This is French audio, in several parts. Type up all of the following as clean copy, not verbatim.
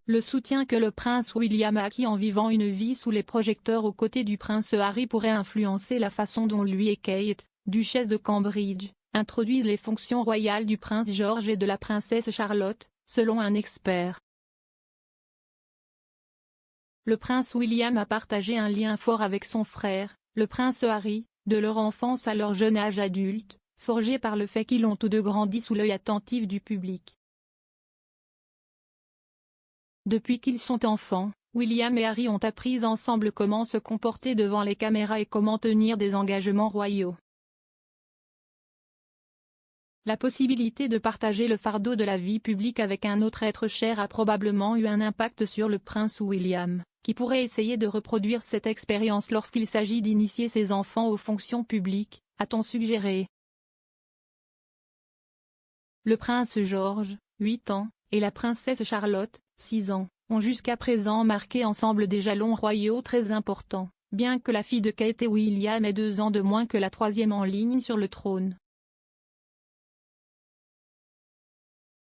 Le soutien que le prince William a acquis en vivant une vie sous les projecteurs aux côtés du prince Harry pourrait influencer la façon dont lui et Kate, duchesse de Cambridge, introduisent les fonctions royales du prince George et de la princesse Charlotte, selon un expert. Le prince William a partagé un lien fort avec son frère, le prince Harry, de leur enfance à leur jeune âge adulte, forgé par le fait qu'ils ont tous deux grandi sous l'œil attentif du public. Depuis qu'ils sont enfants, William et Harry ont appris ensemble comment se comporter devant les caméras et comment tenir des engagements royaux. La possibilité de partager le fardeau de la vie publique avec un autre être cher a probablement eu un impact sur le prince William, qui pourrait essayer de reproduire cette expérience lorsqu'il s'agit d'initier ses enfants aux fonctions publiques, a-t-on suggéré. Le prince George, 8 ans, et la princesse Charlotte, 6 ans, ont jusqu'à présent marqué ensemble des jalons royaux très importants, bien que la fille de Kate et William ait 2 ans de moins que la troisième en ligne sur le trône.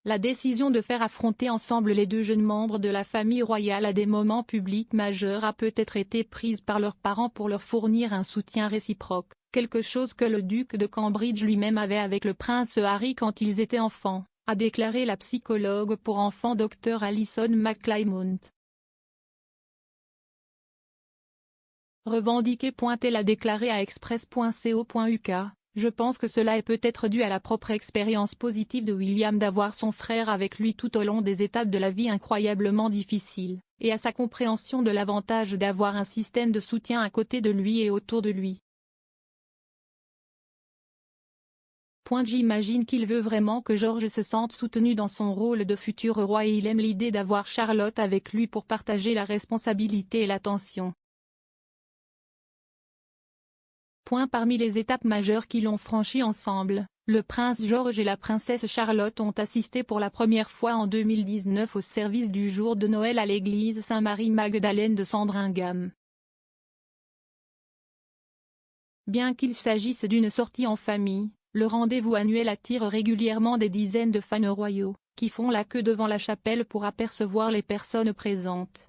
La décision de faire affronter ensemble les 2 jeunes membres de la famille royale à des moments publics majeurs a peut-être été prise par leurs parents pour leur fournir un soutien réciproque, quelque chose que le duc de Cambridge lui-même avait avec le prince Harry quand ils étaient enfants, a déclaré la psychologue pour enfants Dr Alison McClymont. Elle a déclaré à express.co.uk. Je pense que cela est peut-être dû à la propre expérience positive de William d'avoir son frère avec lui tout au long des étapes de la vie incroyablement difficiles, et à sa compréhension de l'avantage d'avoir un système de soutien à côté de lui et autour de lui. J'imagine qu'il veut vraiment que George se sente soutenu dans son rôle de futur roi et il aime l'idée d'avoir Charlotte avec lui pour partager la responsabilité et l'attention. Parmi les étapes majeures qu'ils ont franchies ensemble, le prince George et la princesse Charlotte ont assisté pour la première fois en 2019 au service du jour de Noël à l'église Saint-Marie-Magdalène de Sandringham. Bien qu'il s'agisse d'une sortie en famille, le rendez-vous annuel attire régulièrement des dizaines de fans royaux, qui font la queue devant la chapelle pour apercevoir les personnes présentes.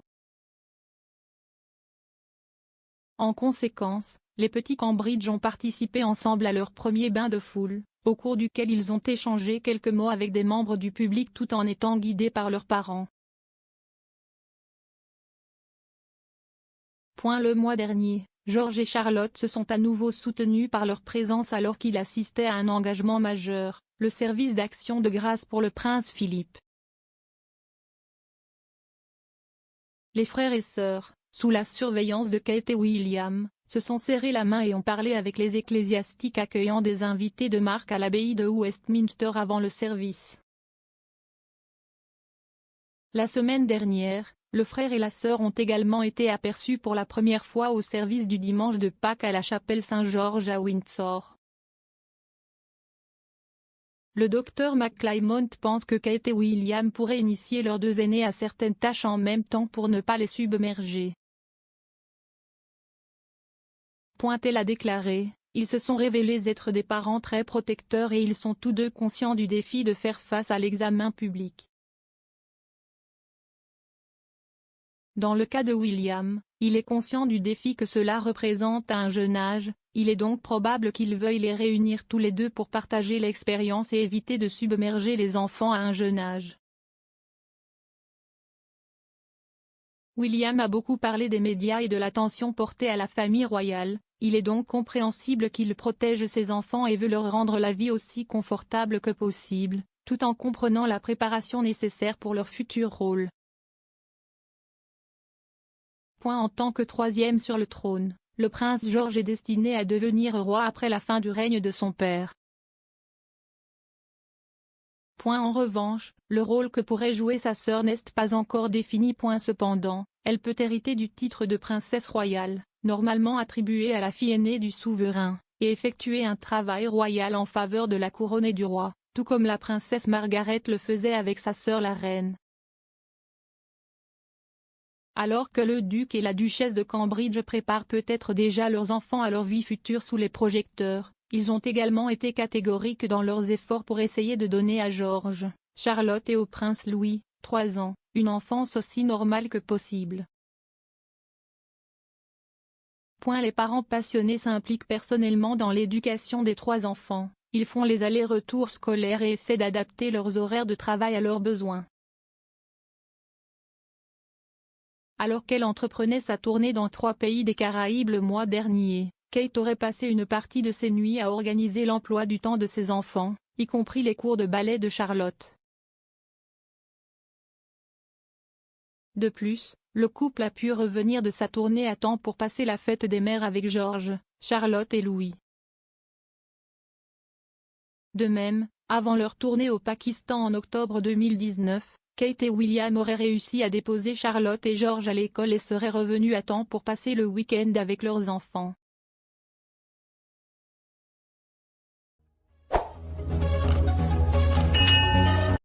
En conséquence, les petits Cambridge ont participé ensemble à leur premier bain de foule, au cours duquel ils ont échangé quelques mots avec des membres du public tout en étant guidés par leurs parents. Le mois dernier, George et Charlotte se sont à nouveau soutenus par leur présence alors qu'ils assistaient à un engagement majeur, le service d'action de grâce pour le prince Philippe. Les frères et sœurs, sous la surveillance de Kate et William, se sont serrés la main et ont parlé avec les ecclésiastiques accueillant des invités de marque à l'abbaye de Westminster avant le service. La semaine dernière, le frère et la sœur ont également été aperçus pour la première fois au service du dimanche de Pâques à la chapelle Saint-Georges à Windsor. Le docteur McClymont pense que Kate et William pourraient initier leurs 2 aînés à certaines tâches en même temps pour ne pas les submerger. Elle a déclaré, ils se sont révélés être des parents très protecteurs et ils sont tous 2 conscients du défi de faire face à l'examen public. Dans le cas de William, il est conscient du défi que cela représente à un jeune âge, il est donc probable qu'il veuille les réunir tous les 2 pour partager l'expérience et éviter de submerger les enfants à un jeune âge. William a beaucoup parlé des médias et de l'attention portée à la famille royale, il est donc compréhensible qu'il protège ses enfants et veut leur rendre la vie aussi confortable que possible, tout en comprenant la préparation nécessaire pour leur futur rôle. En tant que 3e sur le trône, le prince George est destiné à devenir roi après la fin du règne de son père. En revanche, le rôle que pourrait jouer sa sœur n'est pas encore défini. Cependant, elle peut hériter du titre de princesse royale, normalement attribué à la fille aînée du souverain, et effectuer un travail royal en faveur de la couronne et du roi, tout comme la princesse Margaret le faisait avec sa sœur la reine. Alors que le duc et la duchesse de Cambridge préparent peut-être déjà leurs enfants à leur vie future sous les projecteurs, ils ont également été catégoriques dans leurs efforts pour essayer de donner à George, Charlotte et au prince Louis 3 ans, une enfance aussi normale que possible. Les parents passionnés s'impliquent personnellement dans l'éducation des 3 enfants, ils font les allers-retours scolaires et essaient d'adapter leurs horaires de travail à leurs besoins. Alors qu'elle entreprenait sa tournée dans 3 pays des Caraïbes le mois dernier, Kate aurait passé une partie de ses nuits à organiser l'emploi du temps de ses enfants, y compris les cours de ballet de Charlotte. De plus, le couple a pu revenir de sa tournée à temps pour passer la fête des mères avec George, Charlotte et Louis. De même, avant leur tournée au Pakistan en octobre 2019, Kate et William auraient réussi à déposer Charlotte et George à l'école et seraient revenus à temps pour passer le week-end avec leurs enfants.